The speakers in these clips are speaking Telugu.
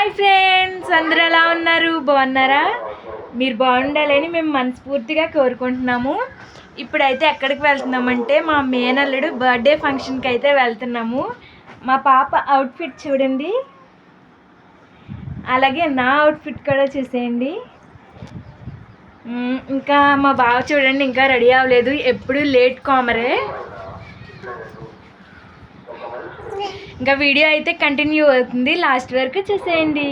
హాయ్ ఫ్రెండ్స్, అందరూ ఎలా ఉన్నారు? బాగున్నారా? మీరు బాగుండాలని మేము మనస్ఫూర్తిగా కోరుకుంటున్నాము. ఇప్పుడైతే ఎక్కడికి వెళ్తున్నామంటే మా మేనల్లుడు బర్త్డే ఫంక్షన్కి అయితే వెళ్తున్నాము. మా పాప అవుట్ఫిట్ చూడండి, అలాగే నా అవుట్ఫిట్ కూడా చూసేయండి. ఇంకా మా బావ చూడండి, ఇంకా రెడీ అవ్వలేదు, ఎప్పుడు లేట్ కామరే. ఇంకా వీడియో అయితే కంటిన్యూ అవుతుంది, లాస్ట్ వరకు చూసేయండి.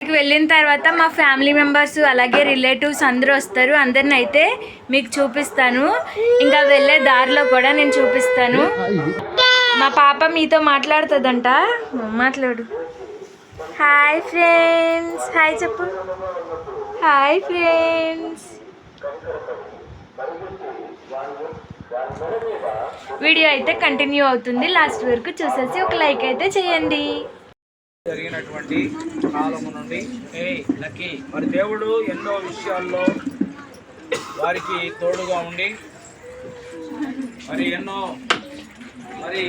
వెళ్ళిన తర్వాత మా ఫ్యామిలీ మెంబర్స్ అలాగే రిలేటివ్స్ అందరూ వస్తారు. అందరిని అయితే మీకు చూపిస్తాను. ఇంకా వెళ్ళే దారిలో కూడా నేను చూపిస్తాను. మా పాప మీతో మాట్లాడుతుందంట, మాట్లాడు. హాయ్ ఫ్రెండ్స్, హాయ్ చెప్పు. Hi friends. వీడియో అయితే కంటిన్యూ అవుతుంది, లాస్ట్ వరకు చూసేసి ఒక లైక్ అయితే చేయండి. జరిగినటువంటి కాలము నుండి మరి దేవుడు ఎన్నో విషయాల్లో వారికి తోడుగా ఉండి మరి ఎన్నో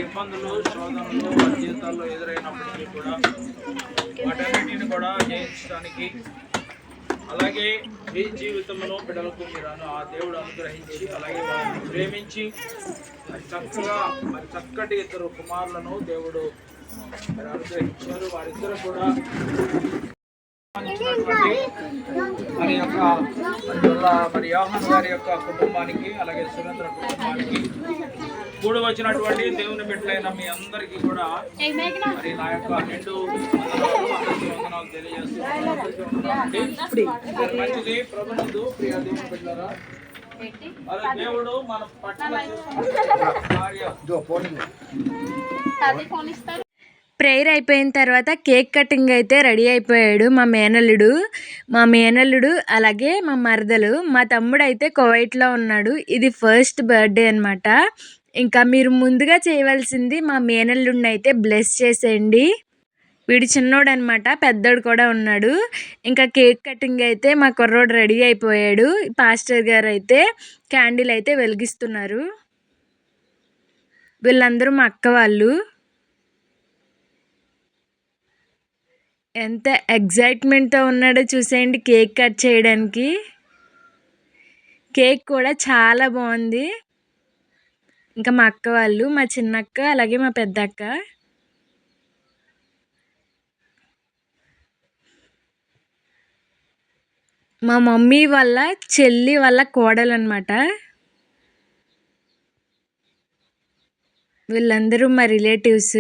ఇబ్బందులు శోధనలు వారి జీవితాల్లో ఎదురైనప్పటికీ కూడా వాటన్నిటిని కూడా జయించడానికి, అలాగే మీ జీవితంలో బిడ్డలకు మీరు ఆ దేవుడు అనుగ్రహించి అలాగే వారిని ప్రేమించి చక్కగా చక్కటి ఇద్దరు కుమారులను దేవుడు మరి అనుగ్రహించారు. వారిద్దరు కూడా మరి యోహాను గారి యొక్క కుటుంబానికి అలాగే సురేంద్ర కుటుంబానికి కూడి వచ్చినటువంటి దేవుని బిడ్డలైన మీ అందరికీ కూడా మరి నా యొక్క నిండు వందనాలు తెలియజేస్తున్నాను. మంచిది ప్రభునందు ప్రియ దేవుని బిడ్డలారా, దేవుడు మన పట్ల ప్రేయర్ అయిపోయిన తర్వాత కేక్ కటింగ్ అయితే రెడీ అయిపోయాడు మా మేనల్లుడు అలాగే మా మరదలు. మా తమ్ముడు అయితే కువైట్లో ఉన్నాడు. ఇది ఫస్ట్ బర్త్డే అనమాట. ఇంకా మీరు ముందుగా చేయవలసింది మా మేనల్లుడిని అయితే బ్లెస్ చేసేయండి. వీడు చిన్నోడు అనమాట, పెద్దోడు కూడా ఉన్నాడు. ఇంకా కేక్ కటింగ్ అయితే మా కుర్రోడు రెడీ అయిపోయాడు. పాస్టర్ గారు అయితే క్యాండిల్ అయితే వెలిగిస్తున్నారు. వీళ్ళందరూ మా అక్క వాళ్ళు. ఎంత ఎగ్జైట్మెంట్తో ఉన్నాడో చూసేయండి కేక్ కట్ చేయడానికి. కేక్ కూడా చాలా బాగుంది. ఇంకా మా అక్క వాళ్ళు, మా చిన్నక్క అలాగే మా పెద్దక్క. మా మమ్మీ వాళ్ళ చెల్లి వాళ్ళ కోడలు అనమాట. వీళ్ళందరూ మా రిలేటివ్స్.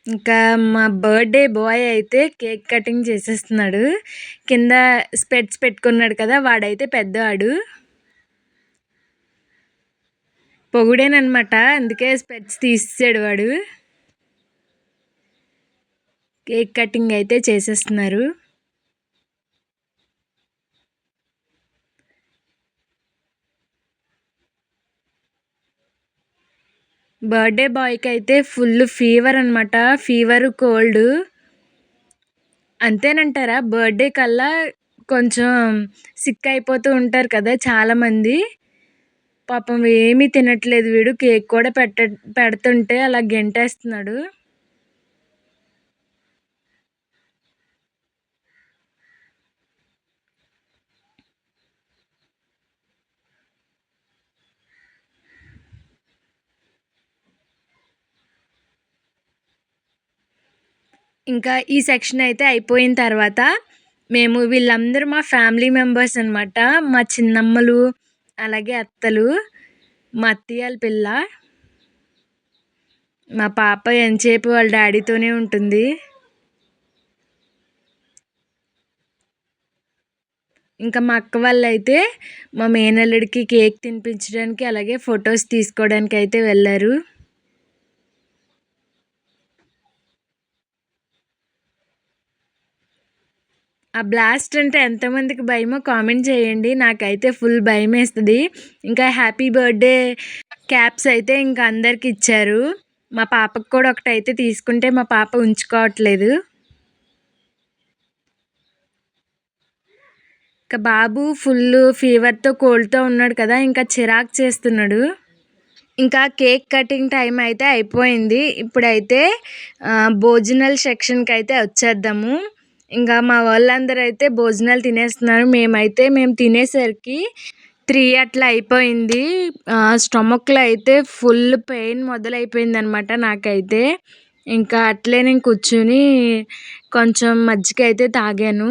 ఇంకా మా బర్త్డే బాయ్ అయితే కేక్ కటింగ్ చేసేస్తున్నాడు. కింద స్పెట్స్ పెట్టుకున్నాడు కదా, వాడైతే పెద్దవాడు, పొగుడేనమాట, అందుకే స్పెట్స్ తీసేసాడు వాడు. కేక్ కటింగ్ అయితే చేసేస్తున్నారు. బర్త్డే బాయ్కి అయితే ఫుల్ ఫీవర్ అనమాట, ఫీవరు కోల్డ్. అంతేనంటారా? బర్త్డే కల్లా కొంచెం సిక్ అయిపోతూ ఉంటారు కదా చాలామంది. పాపం ఏమీ తినట్లేదు వీడు. కేక్ కూడా పెడుతుంటే అలా గెంటేస్తున్నాడు. ఇంకా ఈ సెక్షన్ అయితే అయిపోయిన తర్వాత మేము వీళ్ళందరూ మా ఫ్యామిలీ మెంబర్స్ అనమాట. మా చిన్నమ్మలు అలాగే అత్తలు, మా అత్తయ్యల పిల్ల. మా పాప ఎంతసేపు వాళ్ళ డాడీతోనే ఉంటుంది. ఇంకా మా అక్క వాళ్ళు అయితే మా మేనల్లుడికి కేక్ తినిపించడానికి అలాగే ఫొటోస్ తీసుకోవడానికి అయితే వెళ్ళారు. ఆ బ్లాస్ట్ అంటే ఎంతమందికి భయమో కామెంట్ చేయండి. నాకైతే ఫుల్ భయం వేస్తుంది. ఇంకా హ్యాపీ బర్త్డే క్యాప్స్ అయితే ఇంకా అందరికి ఇచ్చారు. మా పాపకు కూడా ఒకటైతే తీసుకుంటే మా పాప ఉంచుకోవట్లేదు. ఇంకా బాబు ఫుల్ ఫీవర్తో కోల్డ్తో ఉన్నాడు కదా, ఇంకా చిరాకు చేస్తున్నాడు. ఇంకా కేక్ కటింగ్ టైం అయితే అయిపోయింది. ఇప్పుడైతే భోజనాల సెక్షన్కి అయితే వచ్చేద్దాము. ఇంకా మా వాళ్ళందరూ అయితే భోజనాలు తినేస్తున్నారు. మేము తినేసరికి 3 అట్లా అయిపోయింది. స్టమక్లో అయితే ఫుల్ పెయిన్ మొదలైపోయింది అనమాట నాకైతే. ఇంకా అట్లే నేను కూర్చుని కొంచెం మజ్జిగ అయితే తాగాను.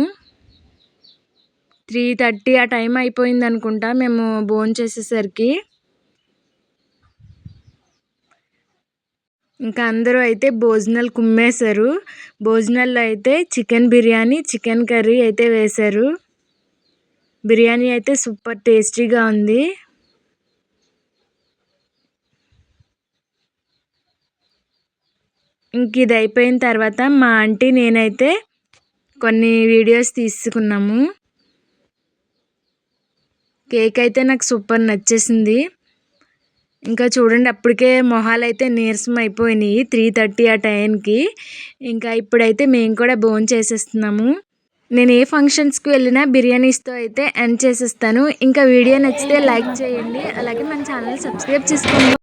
3:30 ఆ టైం అయిపోయింది అనుకుంటా మేము భోంచేసేసరికి. ఇంకా అందరూ అయితే భోజనాలు కుమ్మేశారు. భోజనాల్లో అయితే చికెన్ బిర్యానీ, చికెన్ కర్రీ అయితే వేశారు. బిర్యానీ అయితే సూపర్ టేస్టీగా ఉంది. ఇంక ఇది అయిపోయిన తర్వాత మా ఆంటీ నేనైతే కొన్ని వీడియోస్ తీసుకున్నాము. కేక్ అయితే నాకు సూపర్ నచ్చేసింది. ఇంకా చూడండి అప్పటికే మొహాలు అయితే నీరసం అయిపోయినాయి 3:30 ఆ టైంకి. ఇంకా ఇప్పుడైతే మేము కూడా భోంచేసేస్తున్నాము. నేను ఏ ఫంక్షన్స్కి వెళ్ళినా బిర్యానీస్తో అయితే ఎండ్ చేసేస్తాను. ఇంకా వీడియో నచ్చితే లైక్ చేయండి, అలాగే మన ఛానల్ సబ్స్క్రైబ్ చేసుకోండి.